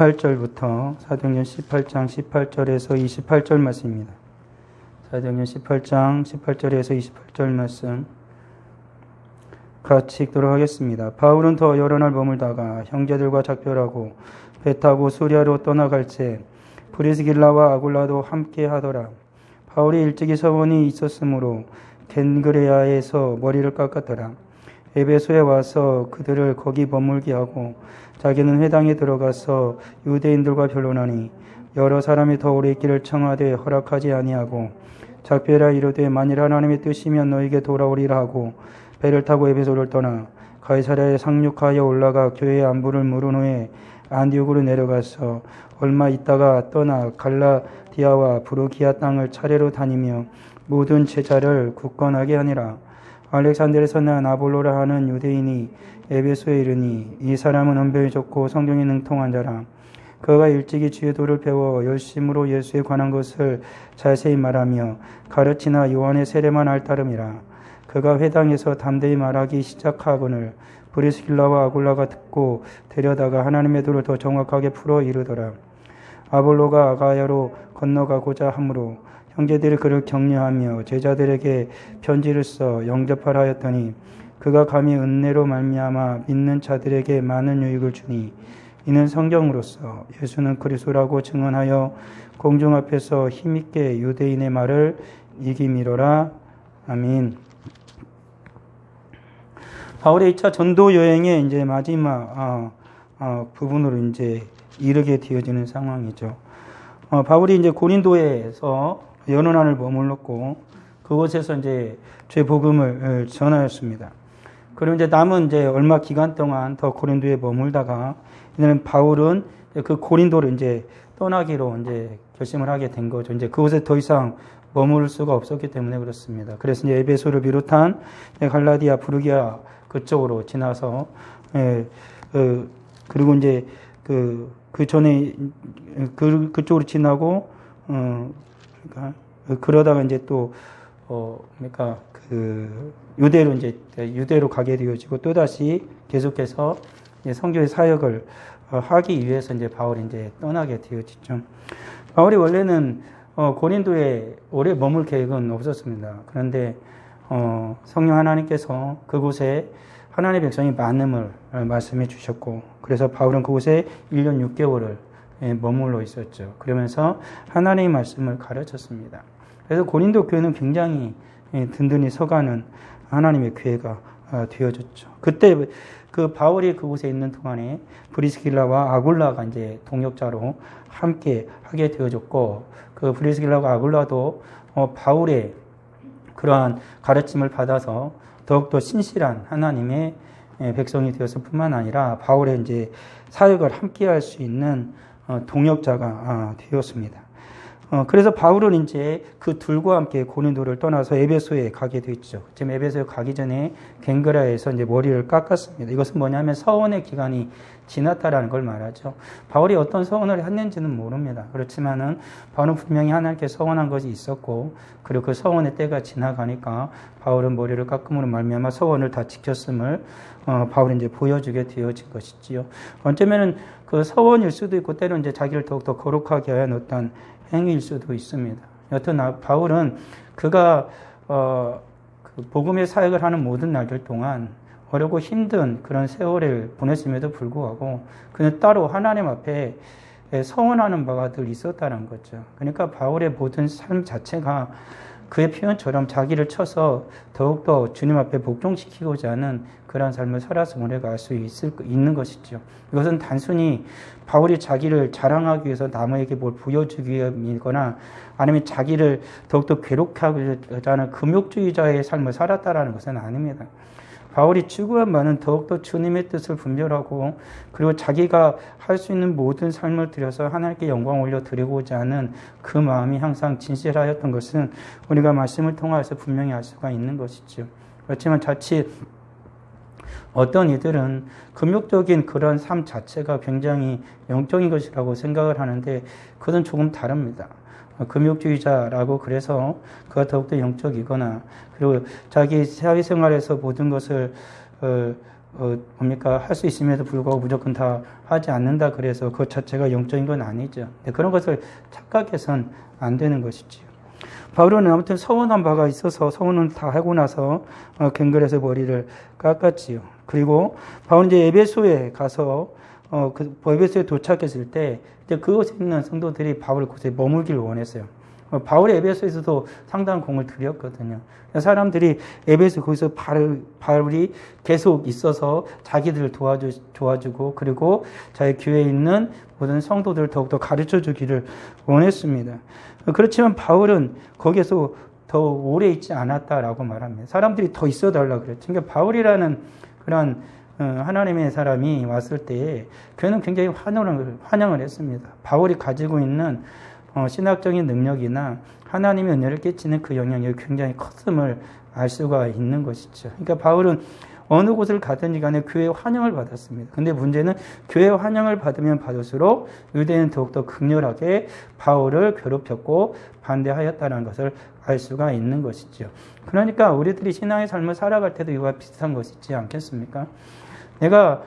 18절부터 사도행전 18장 18절에서 28절 말씀입니다. 사도행전 18장 18절에서 28절 말씀 같이 읽도록 하겠습니다. 바울은 더 여러 날 머물다가 형제들과 작별하고 배 타고 수리아로 떠나갈 때 브리스길라와 아굴라도 함께 하더라. 바울이 일찍이 서원이 있었으므로 겐그레아에서 머리를 깎았더라. 에베소에 와서 그들을 거기 머물게 하고 자기는 회당에 들어가서 유대인들과 변론하니 여러 사람이 더 오래 있기를 청하되 허락하지 아니하고 작별하여 이르되 만일 하나님의 뜻이면 너에게 돌아오리라 하고 배를 타고 에베소를 떠나 가이사랴에 상륙하여 올라가 교회의 안부를 물은 후에 안디옥으로 내려가서 얼마 있다가 떠나 갈라디아와 부르기아 땅을 차례로 다니며 모든 제자를 굳건하게 하니라. 알렉산드에서 난 아볼로라 하는 유대인이 에베소에 이르니 이 사람은 언변이 좋고 성경에 능통한 자라. 그가 일찍이 주의 도를 배워 열심으로 예수에 관한 것을 자세히 말하며 가르치나 요한의 세례만 알 따름이라. 그가 회당에서 담대히 말하기 시작하거늘 브리스길라와 아굴라가 듣고 데려다가 하나님의 도를 더 정확하게 풀어 이르더라. 아볼로가 아가야로 건너가고자 하므로 형제들이 그를 격려하며 제자들에게 편지를 써 영접하라 하였더니 그가 감히 은혜로 말미암아 믿는 자들에게 많은 유익을 주니 이는 성경으로서 예수는 그리스도라고 증언하여 공중 앞에서 힘있게 유대인의 말을 이기미로라. 아멘. 바울의 2차 전도 여행의 이제 마지막 부분으로 이제 이르게 되어지는 상황이죠. 바울이 이제 고린도에서 여러 날을 머물렀고 그곳에서 이제 죄 복음을 전하였습니다. 그리고 이제 남은 이제 얼마 기간 동안 더 고린도에 머물다가 이제는 바울은 그 고린도를 이제 떠나기로 이제 결심을 하게 된 거죠. 이제 그곳에 더 이상 머물 수가 없었기 때문에 그렇습니다. 그래서 이제 에베소를 비롯한 갈라디아, 부르기아 그쪽으로 지나서 그리고 이제 그 전에 그쪽으로 지나고 그러다가 이제 또 그러니까 그 유대로 가게 되어지고 또 다시 계속해서 선교의 사역을 하기 위해서 이제 바울이 이제 떠나게 되어지죠. 바울이 원래는 고린도에 오래 머물 계획은 없었습니다. 그런데 성령 하나님께서 그곳에 하나님의 백성이 많음을 말씀해 주셨고 그래서 바울은 그곳에 1년 6개월을 머물러 있었죠. 그러면서 하나님의 말씀을 가르쳤습니다. 그래서 고린도 교회는 굉장히 든든히 서가는 하나님의 교회가 되어졌죠. 그때 그 바울이 그곳에 있는 동안에 브리스길라와 아굴라가 이제 동역자로 함께 하게 되어졌고 그 브리스길라와 아굴라도 바울의 그러한 가르침을 받아서 더욱더 신실한 하나님의 백성이 되었을 뿐만 아니라 바울의 이제 사역을 함께 할 수 있는 동역자가 되었습니다. 그래서 바울은 이제 그 둘과 함께 고린도를 떠나서 에베소에 가게 됐죠. 지금 에베소에 가기 전에 겐그라에서 이제 머리를 깎았습니다. 이것은 뭐냐면 서원의 기간이 지났다라는 걸 말하죠. 바울이 어떤 서원을 했는지는 모릅니다. 그렇지만은 바울은 분명히 하나님께 서원한 것이 있었고, 그리고 그 서원의 때가 지나가니까 바울은 머리를 깎음으로 말미암아 서원을 다 지켰음을 바울이 이제 보여주게 되어진 것이지요. 어쩌면은 그 서원일 수도 있고 때로는 이제 자기를 더욱더 거룩하게 하여 어떤 행위일 수도 있습니다. 여튼 바울은 그가 그 복음의 사역을 하는 모든 날들 동안 어렵고 힘든 그런 세월을 보냈음에도 불구하고 그는 따로 하나님 앞에 서원하는 바가 늘 있었다는 거죠. 그러니까 바울의 모든 삶 자체가 그의 표현처럼 자기를 쳐서 더욱더 주님 앞에 복종시키고자 하는 그런 삶을 살았음을 우리가 알 수 있는 것이죠. 이것은 단순히 바울이 자기를 자랑하기 위해서 남에게 뭘 보여주기 위함이거나 아니면 자기를 더욱더 괴롭히고자 하는 금욕주의자의 삶을 살았다라는 것은 아닙니다. 바울이 추구한 바는 더욱더 주님의 뜻을 분별하고 그리고 자기가 할 수 있는 모든 삶을 들여서 하나님께 영광 올려드리고자 하는 그 마음이 항상 진실하였던 것은 우리가 말씀을 통해서 분명히 알 수가 있는 것이죠. 그렇지만 자칫 어떤 이들은 금욕적인 그런 삶 자체가 굉장히 영적인 것이라고 생각을 하는데 그것은 조금 다릅니다. 금욕주의자라고 그래서 그가 더욱더 영적이거나 그리고 자기 사회생활에서 모든 것을 할 수 있음에도 불구하고 무조건 다 하지 않는다 그래서 그 자체가 영적인 건 아니죠. 그런 것을 착각해서는 안 되는 것이지요. 바울은 아무튼 서운한 바가 있어서 서운은 다 하고 나서 갱글에서 머리를 깎았지요. 그리고 바울은 이제 에베소에 가서 에베소에 도착했을 때 이제 그곳에 있는 성도들이 바울을 그곳에 머물기를 원했어요. 바울이 에베소에서도 상당한 공을 들였거든요. 사람들이 에베소 거기서 바울이 계속 있어서 자기들을 도와주고 그리고 자기 교회에 있는 모든 성도들을 더욱더 가르쳐 주기를 원했습니다. 그렇지만 바울은 거기에서 더 오래 있지 않았다라고 말합니다. 사람들이 더 있어 달라고 그랬죠. 그러니까 바울이라는 그런 하나님의 사람이 왔을 때 그는 굉장히 환영을 했습니다. 바울이 가지고 있는 신학적인 능력이나 하나님의 은혜를 끼치는 그 영향력이 굉장히 컸음을 알 수가 있는 것이죠. 그러니까 바울은 어느 곳을 가든지 간에 교회의 환영을 받았습니다. 근데 문제는 교회의 환영을 받으면 받을수록 유대인은 더욱더 극렬하게 바울을 괴롭혔고 반대하였다는 것을 알 수가 있는 것이죠. 그러니까 우리들이 신앙의 삶을 살아갈 때도 이와 비슷한 것이 있지 않겠습니까? 내가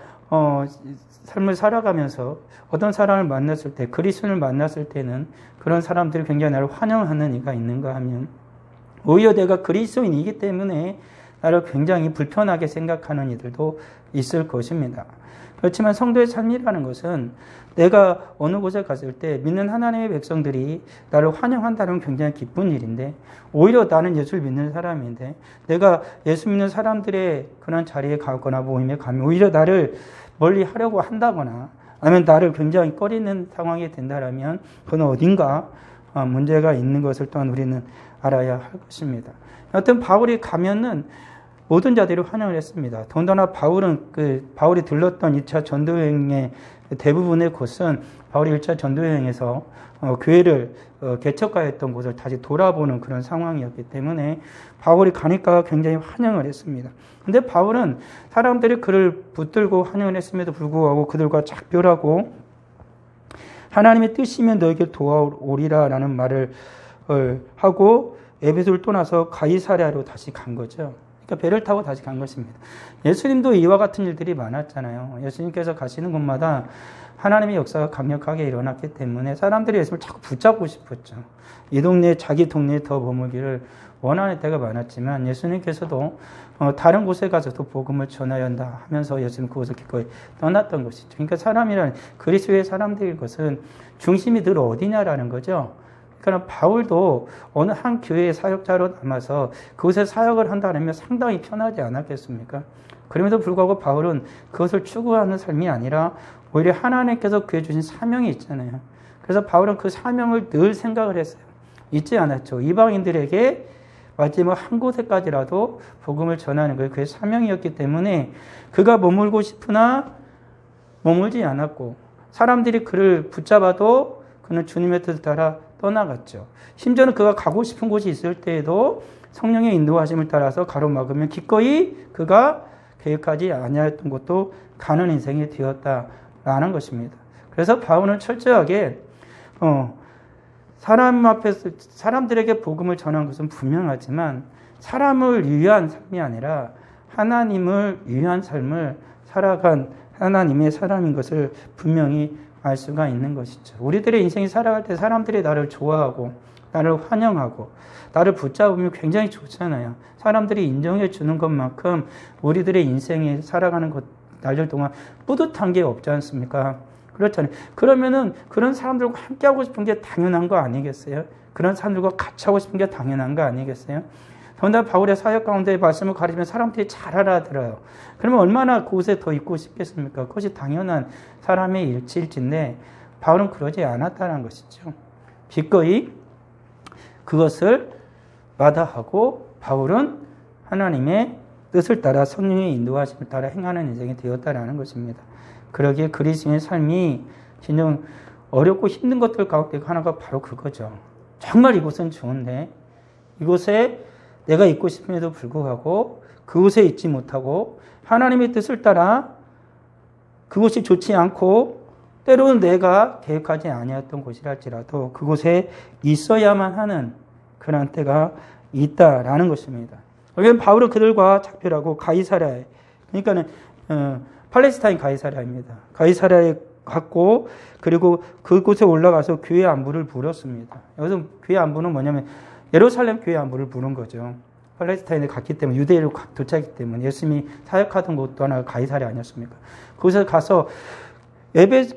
삶을 살아가면서 어떤 사람을 만났을 때, 그리스도인을 만났을 때는 그런 사람들이 굉장히 나를 환영하는 이가 있는가 하면 오히려 내가 그리스도인이기 때문에 나를 굉장히 불편하게 생각하는 이들도 있을 것입니다. 그렇지만 성도의 삶이라는 것은 내가 어느 곳에 갔을 때 믿는 하나님의 백성들이 나를 환영한다는 굉장히 기쁜 일인데 오히려 나는 예수를 믿는 사람인데 내가 예수 믿는 사람들의 그런 자리에 가거나 모임에 가면 오히려 나를 멀리 하려고 한다거나 아니면 나를 굉장히 꺼리는 상황이 된다면 그건 어딘가 문제가 있는 것을 또한 우리는 알아야 할 것입니다. 여튼 바울이 가면은 모든 자들이 환영을 했습니다. 더군다나 바울이 들렀던 2차 전도여행의 대부분의 곳은 바울이 1차 전도여행에서 교회를 개척하였던 곳을 다시 돌아보는 그런 상황이었기 때문에 바울이 가니까 굉장히 환영을 했습니다. 근데 바울은 사람들이 그를 붙들고 환영을 했음에도 불구하고 그들과 작별하고 하나님의 뜻이면 너에게 도와오리라 라는 말을 하고 에베소를 떠나서 가이사랴로 다시 간 거죠. 그러니까 배를 타고 다시 간 것입니다. 예수님도 이와 같은 일들이 많았잖아요. 예수님께서 가시는 곳마다 하나님의 역사가 강력하게 일어났기 때문에 사람들이 예수님을 자꾸 붙잡고 싶었죠. 자기 동네에 더 머물기를 원하는 때가 많았지만 예수님께서도 다른 곳에 가서도 복음을 전해야 한다 하면서 예수님 그곳을 기꺼이 떠났던 것이죠. 그러니까 사람이란 그리스도의 사람들인 것은 중심이 늘 어디냐라는 거죠. 그러나 바울도 어느 한 교회의 사역자로 남아서 그곳에 사역을 한다면 상당히 편하지 않았겠습니까? 그럼에도 불구하고 바울은 그것을 추구하는 삶이 아니라 오히려 하나님께서 그에 주신 사명이 있잖아요. 그래서 바울은 그 사명을 늘 생각을 했어요. 잊지 않았죠. 이방인들에게 마지막 한 곳에까지라도 복음을 전하는 것이 그의 사명이었기 때문에 그가 머물고 싶으나 머물지 않았고 사람들이 그를 붙잡아도 그는 주님의 뜻을 따라 떠나갔죠. 심지어는 그가 가고 싶은 곳이 있을 때에도 성령의 인도하심을 따라서 가로막으면 기꺼이 그가 계획하지 아니하였던 곳도 가는 인생이 되었다라는 것입니다. 그래서 바울은 철저하게 사람 앞에서 사람들에게 복음을 전한 것은 분명하지만 사람을 위한 삶이 아니라 하나님을 위한 삶을 살아간 하나님의 사람인 것을 분명히 알 수가 있는 것이죠. 우리들의 인생이 살아갈 때 사람들이 나를 좋아하고 나를 환영하고 나를 붙잡으면 굉장히 좋잖아요. 사람들이 인정해 주는 것만큼 우리들의 인생이 살아가는 날들 동안 뿌듯한 게 없지 않습니까? 그렇잖아요. 그러면은 그런 사람들과 함께 하고 싶은 게 당연한 거 아니겠어요? 그런 사람들과 같이 하고 싶은 게 당연한 거 아니겠어요? 더군다나 바울의 사역 가운데 말씀을 가르치면 사람들이 잘 알아들어요. 그러면 얼마나 그곳에 더 있고 싶겠습니까? 그것이 당연한 사람의 일치일진데 바울은 그러지 않았다는 것이죠. 기꺼이 그것을 마다하고 바울은 하나님의 뜻을 따라 성령의 인도하심을 따라 행하는 인생이 되었다라는 것입니다. 그러기에 그리스도인의 삶이 진정 어렵고 힘든 것들 가운데 하나가 바로 그거죠. 정말 이곳은 좋은데 이곳에 내가 있고 싶음에도 불구하고 그곳에 있지 못하고 하나님의 뜻을 따라 그곳이 좋지 않고 때로는 내가 계획하지 아니었던 곳이랄지라도 그곳에 있어야만 하는 그런 때가 있다라는 것입니다. 바울은 그들과 작별하고 가이사랴에 그러니까는 팔레스타인 가이사랴입니다. 가이사랴에 갔고 그리고 그곳에 올라가서 교회 안부를 물었습니다. 여기서 교회 안부는 뭐냐면 예루살렘 교회 안부를 물은 거죠. 팔레스타인에 갔기 때문에 유대인으로 도착했기 때문에 예수님이 사역하던 곳도 하나가 가이사랴 아니었습니까? 거기서 가서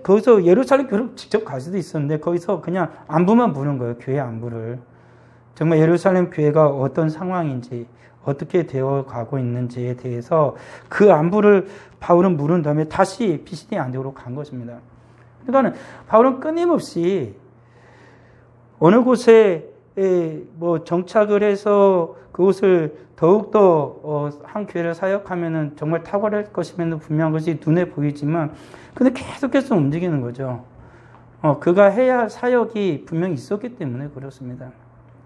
거기서 예루살렘 교회로 직접 갈 수도 있었는데 거기서 그냥 안부만 묻는 거예요. 교회 안부를. 정말 예루살렘 교회가 어떤 상황인지 어떻게 되어 가고 있는지에 대해서 그 안부를 바울은 물은 다음에 다시 피시디아 안디옥으로 간 것입니다. 그러니까 바울은 끊임없이 어느 곳에 뭐 정착을 해서 그곳을 더욱더 한 교회를 사역하면은 정말 탁월할 것이면 분명한 것이 눈에 보이지만 근데 계속해서 움직이는 거죠. 그가 해야 할 사역이 분명히 있었기 때문에 그렇습니다.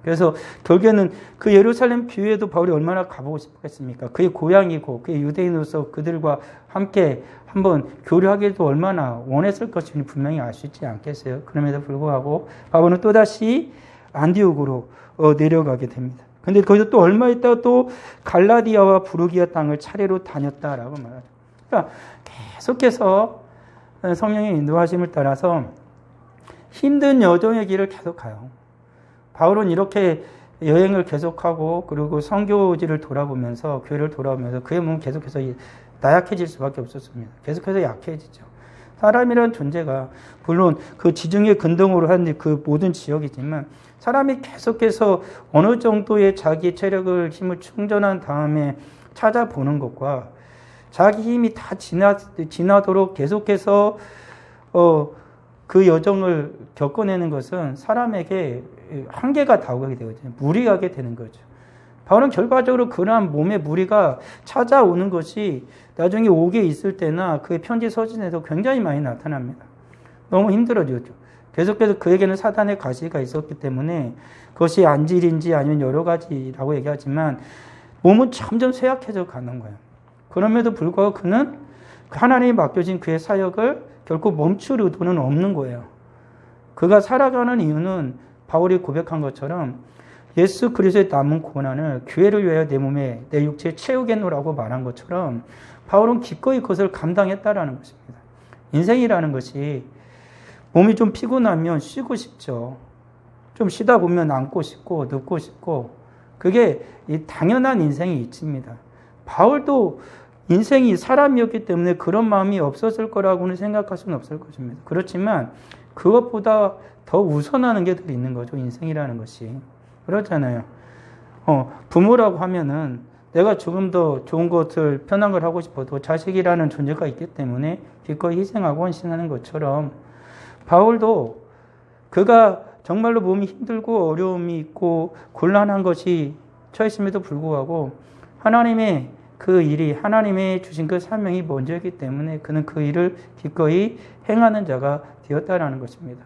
그래서 결국에는 그 예루살렘 교회도 바울이 얼마나 가보고 싶었겠습니까? 그의 고향이고 그의 유대인으로서 그들과 함께 한번 교류하기도 얼마나 원했을 것인지 분명히 알 수 있지 않겠어요? 그럼에도 불구하고 바울은 또다시 안디옥으로 내려가게 됩니다. 근데 거기서 또 얼마 있다가 또 갈라디아와 부르기아 땅을 차례로 다녔다라고 말하죠. 그러니까 계속해서 성령의 인도하심을 따라서 힘든 여정의 길을 계속 가요. 바울은 이렇게 여행을 계속하고 그리고 선교지를 돌아보면서 교회를 돌아보면서 그의 몸은 계속해서 나약해질 수밖에 없었습니다. 계속해서 약해지죠. 사람이라는 존재가 물론 그 지중해 근동으로 한 그 모든 지역이지만 사람이 계속해서 어느 정도의 자기 체력을 힘을 충전한 다음에 찾아보는 것과 자기 힘이 다 지나도록 계속해서 그 여정을 겪어내는 것은 사람에게 한계가 다가오게 되거든요. 무리하게 되는 거죠. 바울은 결과적으로 그러한 몸의 무리가 찾아오는 것이 나중에 옥에 있을 때나 그의 편지 서신에도 굉장히 많이 나타납니다. 너무 힘들어졌죠. 계속해서 그에게는 사단의 가시가 있었기 때문에 그것이 안질인지 아니면 여러 가지라고 얘기하지만 몸은 점점 쇠약해져 가는 거예요. 그럼에도 불구하고 그는 하나님이 맡겨진 그의 사역을 결코 멈출 의도는 없는 거예요. 그가 살아가는 이유는 바울이 고백한 것처럼 예수 그리스도의 남은 고난을 교회를 위하여 내 몸에 내 육체에 채우겠노라고 말한 것처럼 바울은 기꺼이 그것을 감당했다라는 것입니다. 인생이라는 것이 몸이 좀 피곤하면 쉬고 싶죠. 좀 쉬다 보면 앉고 싶고 눕고 싶고 그게 당연한 인생의 이치입니다. 바울도 인생이 사람이었기 때문에 그런 마음이 없었을 거라고는 생각할 수는 없을 것입니다. 그렇지만 그것보다 더 우선하는 게 더 있는 거죠. 인생이라는 것이. 그렇잖아요. 부모라고 하면은 내가 조금 더 좋은 것을 편한 걸 하고 싶어도 자식이라는 존재가 있기 때문에 기꺼이 희생하고 헌신하는 것처럼 바울도 그가 정말로 몸이 힘들고 어려움이 있고 곤란한 것이 처했음에도 불구하고 하나님의 그 일이 하나님의 주신 그 사명이 먼저였기 때문에 그는 그 일을 기꺼이 행하는 자가 되었다라는 것입니다.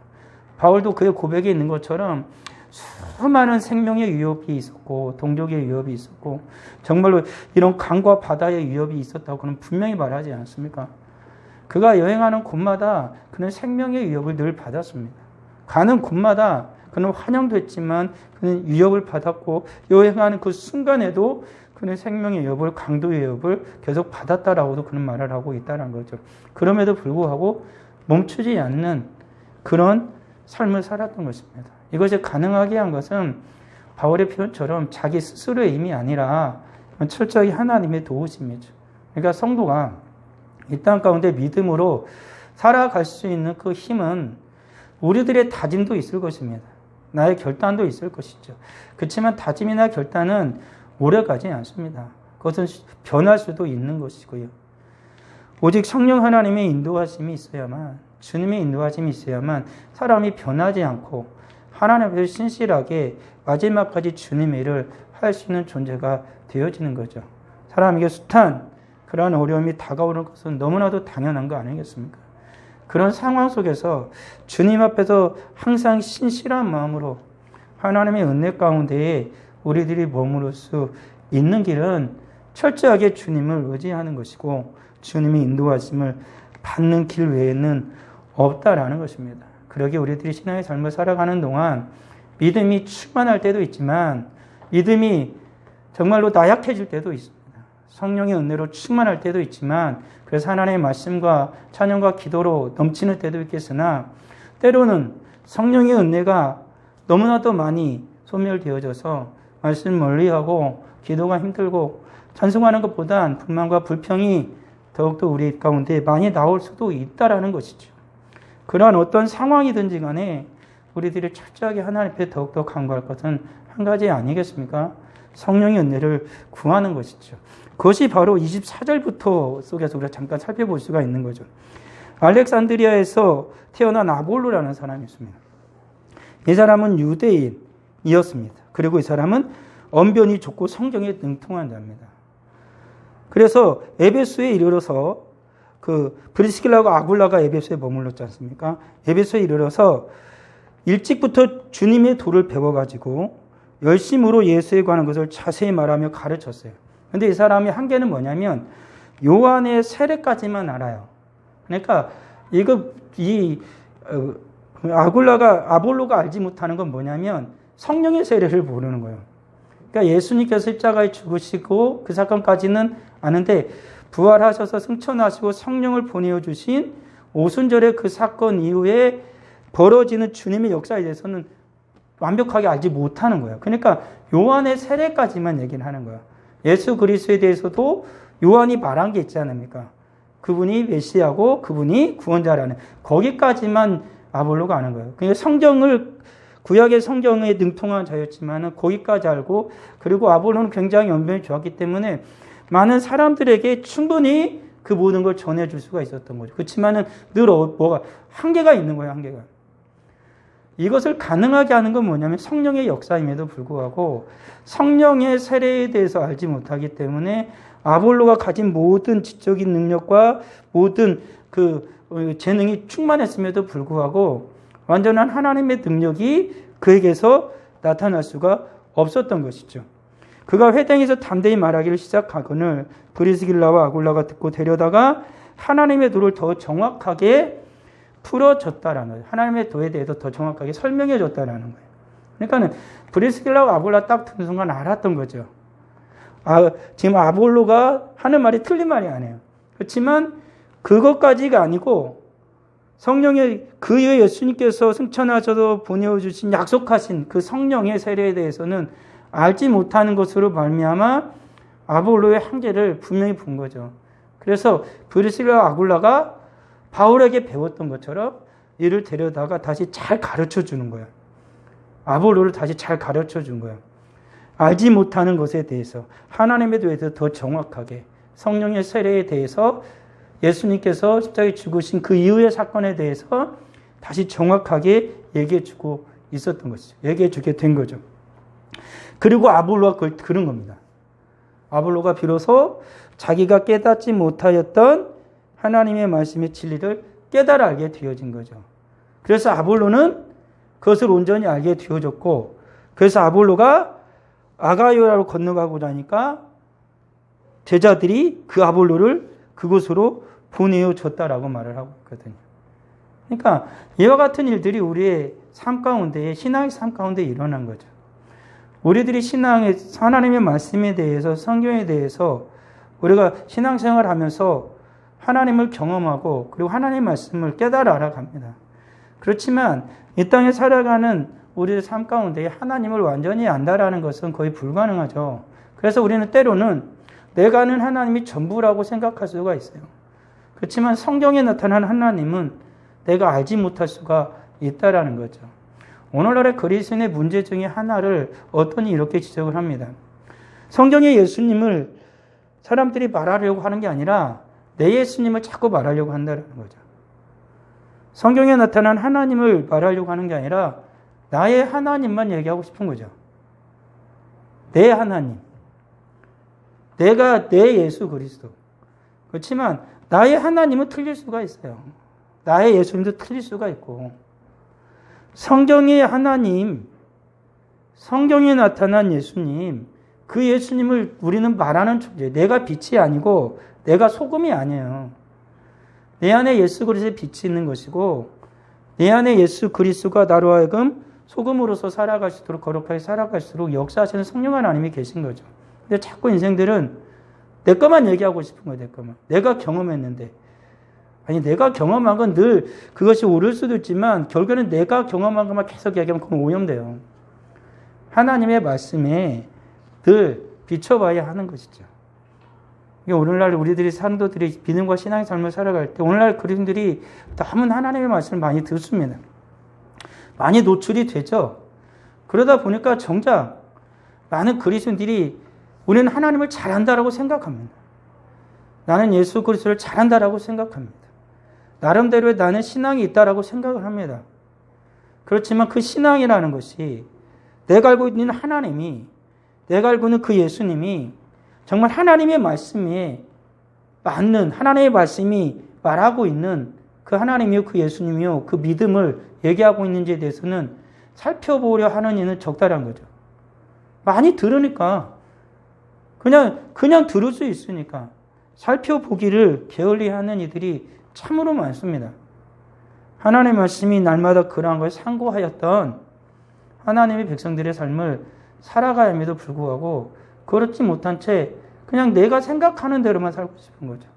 바울도 그의 고백에 있는 것처럼 수많은 생명의 위협이 있었고 동족의 위협이 있었고 정말로 이런 강과 바다의 위협이 있었다고 그는 분명히 말하지 않습니까? 그가 여행하는 곳마다 그는 생명의 위협을 늘 받았습니다. 가는 곳마다 그는 환영됐지만 그는 위협을 받았고 여행하는 그 순간에도 그는 생명의 위협을 강도의 위협을 계속 받았다라고도 그는 말을 하고 있다는 거죠. 그럼에도 불구하고 멈추지 않는 그런 삶을 살았던 것입니다. 이것이 가능하게 한 것은 바울의 표현처럼 자기 스스로의 힘이 아니라 철저히 하나님의 도우심이죠. 그러니까 성도가 이 땅 가운데 믿음으로 살아갈 수 있는 그 힘은 우리들의 다짐도 있을 것입니다. 나의 결단도 있을 것이죠. 그렇지만 다짐이나 결단은 오래가지 않습니다. 그것은 변할 수도 있는 것이고요. 오직 성령 하나님의 인도하심이 있어야만 주님의 인도하심이 있어야만 사람이 변하지 않고 하나님 앞에서 신실하게 마지막까지 주님의 일을 할 수 있는 존재가 되어지는 거죠. 사람에게 숱한 그러한 어려움이 다가오는 것은 너무나도 당연한 거 아니겠습니까? 그런 상황 속에서 주님 앞에서 항상 신실한 마음으로 하나님의 은혜 가운데에 우리들이 머무를 수 있는 길은 철저하게 주님을 의지하는 것이고 주님의 인도하심을 받는 길 외에는 없다라는 것입니다. 그러기에 우리들이 신앙의 삶을 살아가는 동안 믿음이 충만할 때도 있지만 믿음이 정말로 나약해질 때도 있습니다. 성령의 은혜로 충만할 때도 있지만 그래서 하나님의 말씀과 찬양과 기도로 넘치는 때도 있겠으나 때로는 성령의 은혜가 너무나도 많이 소멸되어져서 말씀 멀리하고 기도가 힘들고 찬송하는 것보단 불만과 불평이 더욱더 우리 가운데 많이 나올 수도 있다라는 것이죠. 그러한 어떤 상황이든지 간에 우리들이 철저하게 하나님 앞에 더욱더 간구할 것은 한 가지 아니겠습니까? 성령의 은혜를 구하는 것이죠. 그것이 바로 24절부터 속에서 우리가 잠깐 살펴볼 수가 있는 거죠. 알렉산드리아에서 태어난 아볼로라는 사람이 있습니다. 이 사람은 유대인이었습니다. 그리고 이 사람은 언변이 좋고 성경에 능통한 자입니다. 그래서 에베소에 이르러서 그 브리스길라와 아굴라가 에베소에 머물렀지 않습니까? 에베소에 이르러서 일찍부터 주님의 도를 배워가지고 열심으로 예수에 관한 것을 자세히 말하며 가르쳤어요. 근데 이 사람의 한계는 뭐냐면 요한의 세례까지만 알아요. 그러니까 아볼로가 알지 못하는 건 뭐냐면 성령의 세례를 모르는 거예요. 그러니까 예수님께서 십자가에 죽으시고 그 사건까지는 아는데 부활하셔서 승천하시고 성령을 보내어 주신 오순절의 그 사건 이후에 벌어지는 주님의 역사에 대해서는 완벽하게 알지 못하는 거예요. 그러니까 요한의 세례까지만 얘기를 하는 거예요. 예수 그리스도에 대해서도 요한이 말한 게 있지 않습니까? 그분이 메시아고 그분이 구원자라는 거기까지만 아볼로가 아는 거예요. 그러니까 구약의 성경에 능통한 자였지만은 거기까지 알고 그리고 아볼로는 굉장히 연변이 좋았기 때문에 많은 사람들에게 충분히 그 모든 걸 전해줄 수가 있었던 거죠. 그렇지만은 늘 뭐가 한계가 있는 거예요. 한계가. 이것을 가능하게 하는 건 뭐냐면 성령의 역사임에도 불구하고 성령의 세례에 대해서 알지 못하기 때문에 아볼로가 가진 모든 지적인 능력과 모든 그 재능이 충만했음에도 불구하고 완전한 하나님의 능력이 그에게서 나타날 수가 없었던 것이죠. 그가 회당에서 담대히 말하기를 시작하거늘 브리스길라와 아굴라가 듣고 데려다가 하나님의 도를 더 정확하게 풀어줬다라는 거예요. 하나님의 도에 대해서 더 정확하게 설명해 줬다라는 거예요. 그러니까는 브리스길라와 아굴라 딱 듣는 순간 알았던 거죠. 지금 아볼로가 하는 말이 틀린 말이 아니에요. 그렇지만 그것까지가 아니고 성령의 그 이후에 예수님께서 승천하셔서 보내주신 약속하신 그 성령의 세례에 대해서는 알지 못하는 것으로 말미암아 아볼로의 한계를 분명히 본 거죠. 그래서 브리스길라와 아굴라가 바울에게 배웠던 것처럼 이를 데려다가 다시 잘 가르쳐 주는 거예요. 아볼로를 다시 잘 가르쳐 준 거예요. 알지 못하는 것에 대해서 하나님에 대해서 더 정확하게 성령의 세례에 대해서 예수님께서 십자가에 죽으신 그 이후의 사건에 대해서 다시 정확하게 얘기해 주고 있었던 것이죠. 얘기해 주게 된 거죠. 그리고 아볼로가 그걸 들은 겁니다. 아볼로가 비로소 자기가 깨닫지 못하였던 하나님의 말씀의 진리를 깨달아 알게 되어진 거죠. 그래서 아볼로는 그것을 온전히 알게 되어졌고 그래서 아볼로가 아가이오라로 건너가고 나니까 제자들이 그 아볼로를 그곳으로 보내어줬다라고 말을 하고 있거든요. 그러니까 이와 같은 일들이 우리의 삶 가운데 신앙의 삶 가운데 일어난 거죠. 우리들이 신앙의 하나님의 말씀에 대해서 성경에 대해서 우리가 신앙생활을 하면서 하나님을 경험하고 그리고 하나님의 말씀을 깨달아 알아갑니다. 그렇지만 이 땅에 살아가는 우리의 삶 가운데 하나님을 완전히 안다라는 것은 거의 불가능하죠. 그래서 우리는 때로는 내가 아는 하나님이 전부라고 생각할 수가 있어요. 그렇지만 성경에 나타난 하나님은 내가 알지 못할 수가 있다라는 거죠. 오늘날의 그리스도인의 문제 중에 하나를 어떤이 이렇게 지적을 합니다. 성경의 예수님을 사람들이 말하려고 하는 게 아니라 내 예수님을 자꾸 말하려고 한다는 거죠. 성경에 나타난 하나님을 말하려고 하는 게 아니라 나의 하나님만 얘기하고 싶은 거죠. 내 하나님. 내가 내 예수 그리스도. 그렇지만 나의 하나님은 틀릴 수가 있어요. 나의 예수님도 틀릴 수가 있고 성경의 하나님, 성경에 나타난 예수님, 그 예수님을 우리는 말하는 존재. 내가 빛이 아니고 내가 소금이 아니에요. 내 안에 예수 그리스도의 빛이 있는 것이고 내 안에 예수 그리스도가 나로 하여금 소금으로서 살아갈 수 있도록 거룩하게 살아갈 수 있도록 역사하시는 성령 하나님이 계신 거죠. 근데 자꾸 인생들은 내 것만 얘기하고 싶은 거예요, 내 것만. 내가 경험했는데. 아니, 내가 경험한 건 늘 그것이 옳을 수도 있지만, 결국에는 내가 경험한 것만 계속 얘기하면 그건 오염돼요. 하나님의 말씀에 늘 비춰봐야 하는 것이죠. 오늘날 우리들이 산도들이 믿음과 신앙의 삶을 살아갈 때, 오늘날 그리스도인들이 너무 하나님의 말씀을 많이 듣습니다. 많이 노출이 되죠. 그러다 보니까 정작 많은 그리스도인들이 우리는 하나님을 잘한다라고 생각합니다. 나는 예수 그리스도를 잘한다라고 생각합니다. 나름대로의 나는 신앙이 있다라고 생각을 합니다. 그렇지만 그 신앙이라는 것이 내가 알고 있는 하나님이, 내가 알고 있는 그 예수님이 정말 하나님의 말씀에 맞는, 하나님의 말씀이 말하고 있는 그 하나님이요, 그 예수님이요, 그 믿음을 얘기하고 있는지에 대해서는 살펴보려 하는 이는 적다란 거죠. 많이 들으니까, 그냥 들을 수 있으니까 살펴보기를 게을리 하는 이들이 참으로 많습니다. 하나님의 말씀이 날마다 그러한 걸 상고하였던 하나님의 백성들의 삶을 살아가야 함에도 불구하고 그렇지 못한 채 그냥 내가 생각하는 대로만 살고 싶은 거죠.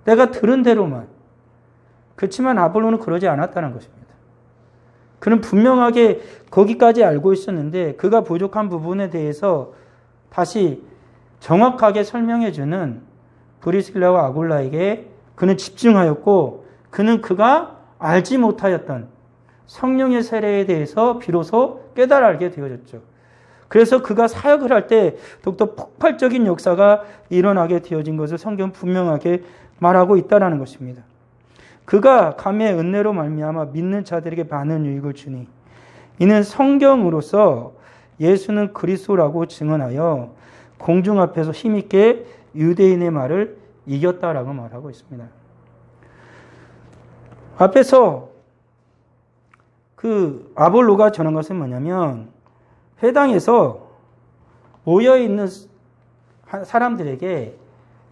내가 들은 대로만. 그렇지만 아볼로는 그러지 않았다는 것입니다. 그는 분명하게 거기까지 알고 있었는데 그가 부족한 부분에 대해서 다시 정확하게 설명해주는 브리스길라와 아굴라에게 그는 집중하였고 그는 그가 알지 못하였던 성령의 세례에 대해서 비로소 깨달아 알게 되어졌죠. 그래서 그가 사역을 할 때 더욱더 폭발적인 역사가 일어나게 되어진 것을 성경은 분명하게 말하고 있다는 것입니다. 그가 감의 은혜로 말미암아 믿는 자들에게 많은 유익을 주니 이는 성경으로서 예수는 그리스도라고 증언하여 공중 앞에서 힘있게 유대인의 말을 이겼다라고 말하고 있습니다. 앞에서 그 아볼로가 전한 것은 뭐냐면 회당에서 모여있는 사람들에게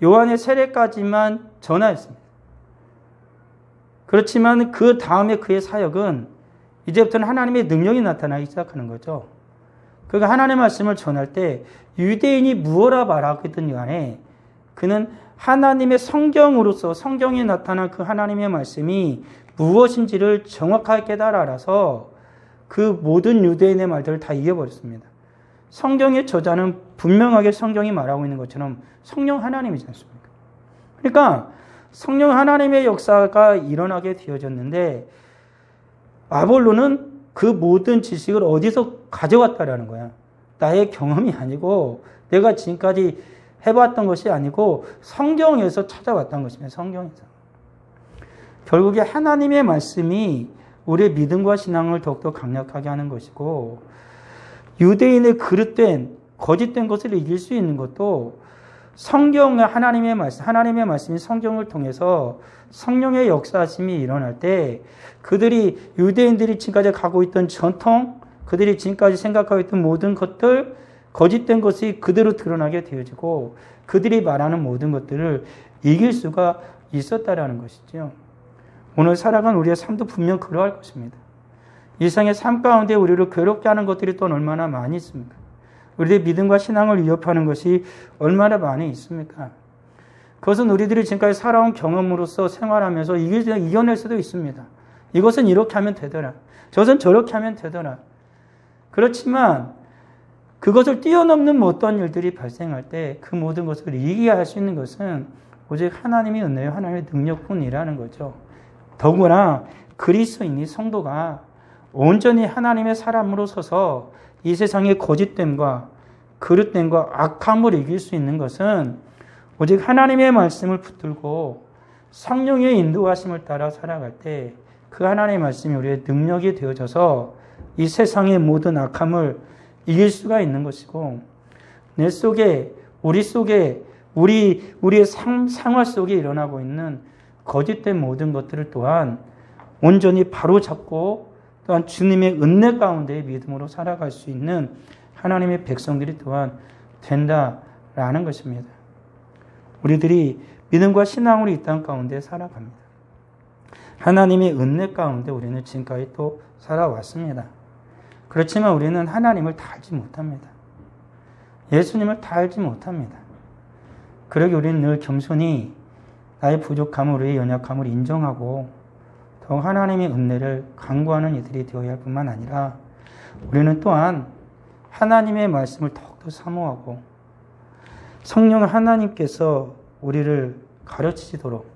요한의 세례까지만 전하였습니다. 그렇지만 그 다음에 그의 사역은 이제부터는 하나님의 능력이 나타나기 시작하는 거죠. 그가 하나님의 말씀을 전할 때 유대인이 무엇라 말하겠든 간에 그는 하나님의 성경으로서 성경에 나타난 그 하나님의 말씀이 무엇인지를 정확하게 깨달아 알아서 그 모든 유대인의 말들을 다 이겨버렸습니다. 성경의 저자는 분명하게 성경이 말하고 있는 것처럼 성령 하나님이지 않습니까? 그러니까 성령 하나님의 역사가 일어나게 되어졌는데 아볼로는 그 모든 지식을 어디서 가져왔다라는 거야. 나의 경험이 아니고 내가 지금까지 해봤던 것이 아니고 성경에서 찾아왔던 것입니다. 성경에서. 결국에 하나님의 말씀이 우리의 믿음과 신앙을 더욱더 강력하게 하는 것이고 유대인의 그릇된 거짓된 것을 이길 수 있는 것도 성경의 하나님의 말씀이 성경을 통해서 성령의 역사심이 일어날 때 그들이 유대인들이 지금까지 가고 있던 전통, 그들이 지금까지 생각하고 있던 모든 것들, 거짓된 것이 그대로 드러나게 되어지고 그들이 말하는 모든 것들을 이길 수가 있었다라는 것이죠. 오늘 살아간 우리의 삶도 분명 그러할 것입니다. 일상의 삶 가운데 우리를 괴롭게 하는 것들이 또 얼마나 많이 있습니까? 우리의 믿음과 신앙을 위협하는 것이 얼마나 많이 있습니까? 그것은 우리들이 지금까지 살아온 경험으로서 생활하면서 이겨낼 수도 있습니다. 이것은 이렇게 하면 되더라. 저것은 저렇게 하면 되더라. 그렇지만 그것을 뛰어넘는 어떤 일들이 발생할 때 그 모든 것을 이기게 할 수 있는 것은 오직 하나님의 은혜요, 하나님의 능력뿐이라는 거죠. 더구나 그리스도인이 성도가 온전히 하나님의 사람으로 서서 이 세상의 거짓됨과 그릇됨과 악함을 이길 수 있는 것은 오직 하나님의 말씀을 붙들고 성령의 인도하심을 따라 살아갈 때 그 하나님의 말씀이 우리의 능력이 되어져서 이 세상의 모든 악함을 이길 수가 있는 것이고 내 속에 우리의 생활 속에 일어나고 있는 거짓된 모든 것들을 또한 온전히 바로잡고 또한 주님의 은혜 가운데의 믿음으로 살아갈 수 있는 하나님의 백성들이 또한 된다라는 것입니다. 우리들이 믿음과 신앙으로 이 땅 가운데 살아갑니다. 하나님의 은혜 가운데 우리는 지금까지 또 살아왔습니다. 그렇지만 우리는 하나님을 다 알지 못합니다. 예수님을 다 알지 못합니다. 그러기 우리는 늘 겸손히 나의 부족함을, 우리의 연약함을 인정하고 더욱 하나님의 은혜를 간구하는 이들이 되어야 할 뿐만 아니라 우리는 또한 하나님의 말씀을 더욱더 사모하고 성령 하나님께서 우리를 가르치시도록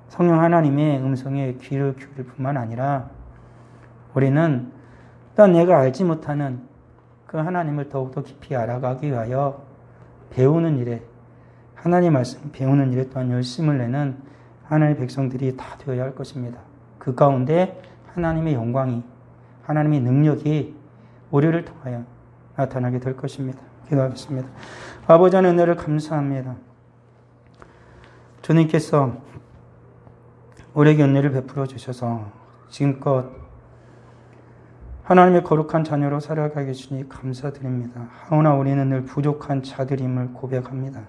성령 하나님의 음성에 귀를 기울일 뿐만 아니라 우리는 또한 내가 알지 못하는 그 하나님을 더욱더 깊이 알아가기 위하여 배우는 일에 하나님의 말씀 배우는 일에 또한 열심을 내는 하나님의 백성들이 다 되어야 할 것입니다. 그 가운데 하나님의 영광이 하나님의 능력이 우리를 통하여 나타나게 될 것입니다. 기도하겠습니다. 아버지 하나님 은혜를 감사합니다. 주님께서 우리에게 은혜를 베풀어 주셔서 지금껏 하나님의 거룩한 자녀로 살아가게 해주니 감사드립니다. 하오나 우리는 늘 부족한 자들임을 고백합니다.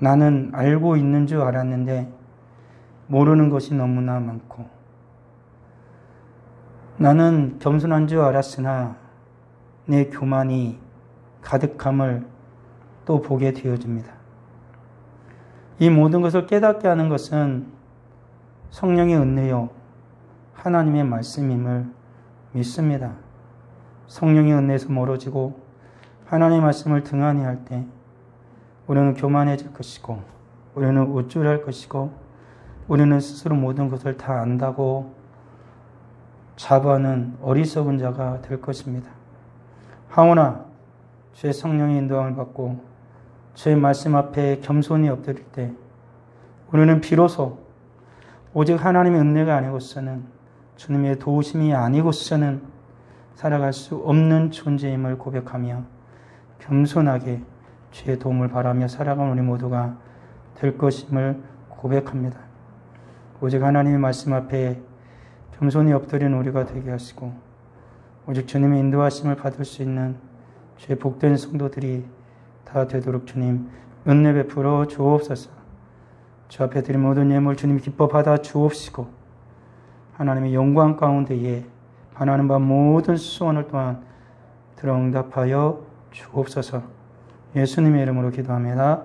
나는 알고 있는 줄 알았는데 모르는 것이 너무나 많고 나는 겸손한 줄 알았으나 내 교만이 가득함을 또 보게 되어집니다. 이 모든 것을 깨닫게 하는 것은 성령의 은혜요 하나님의 말씀임을 믿습니다. 성령의 은혜에서 멀어지고 하나님의 말씀을 등한히 할 때 우리는 교만해질 것이고 우리는 우쭐할 것이고 우리는 스스로 모든 것을 다 안다고 자부하는 어리석은 자가 될 것입니다. 하오나 주의 성령의 인도함을 받고 주의 말씀 앞에 겸손히 엎드릴 때 우리는 비로소 오직 하나님의 은혜가 아니고서는 주님의 도우심이 아니고서는 살아갈 수 없는 존재임을 고백하며 겸손하게 주의 도움을 바라며 살아가는 우리 모두가 될 것임을 고백합니다. 오직 하나님의 말씀 앞에 겸손히 엎드리는 우리가 되게 하시고 오직 주님의 인도하심을 받을 수 있는 주의 복된 성도들이 다 되도록 주님 은혜 베풀어 주옵소서. 주 앞에 드린 모든 예물 주님 기뻐 받아 주옵시고 하나님의 영광 가운데에 바라는 바 모든 소원을 또한 들어 응답하여 주옵소서. 예수님의 이름으로 기도합니다.